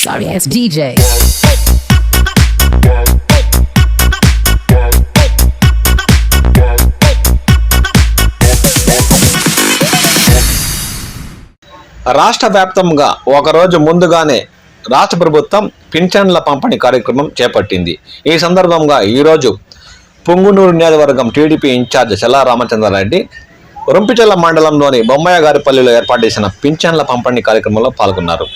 Sorry ass DJ. రాష్ట్ర వ్యాప్తంగా ఒకరోజు ముందుగానే రాష్ట్ర ప్రభుత్వం పింఛన్ల పంపిణీ కార్యక్రమం చేపట్టింది. ఈ సందర్భంగా ఈరోజు పుంగునూరు నియోజకవర్గం టీడీపీ ఇన్ఛార్జ్ చెల్లా రామచంద్రారెడ్డి రొంపిచెర్ల మండలంలోని బొమ్మయ్యగారిపల్లిలో ఏర్పాటు చేసిన పింఛన్ల పంపిణీ కార్యక్రమంలో పాల్గొన్నారు.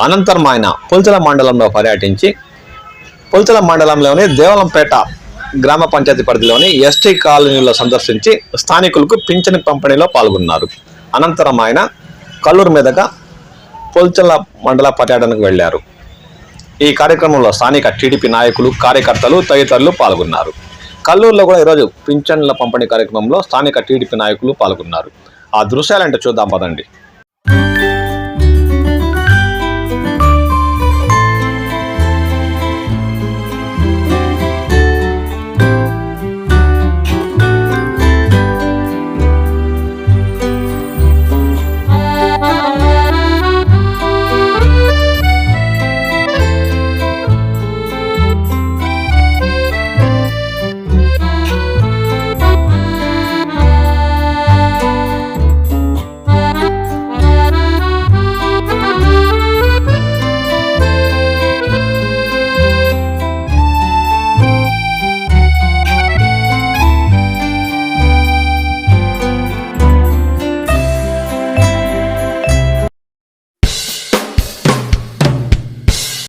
అనంతరం ఆయన పుల్చల మండలంలో పర్యటించి పుల్చల మండలంలోని దేవలంపేట గ్రామ పంచాయతీ పరిధిలోని ఎస్టీ కాలనీలో సందర్శించి స్థానికులకు పింఛను పంపిణీలో పాల్గొన్నారు. అనంతరం ఆయన కల్లూరు మీదుగా పుల్చల మండల పర్యటనకు వెళ్లారు. ఈ కార్యక్రమంలో స్థానిక టీడీపీ నాయకులు, కార్యకర్తలు తదితరులు పాల్గొన్నారు. కల్లూరులో కూడా ఈరోజు పింఛన్ల పంపిణీ కార్యక్రమంలో స్థానిక టీడీపీ నాయకులు పాల్గొన్నారు. ఆ దృశ్యాలంటే చూద్దాం పదండి.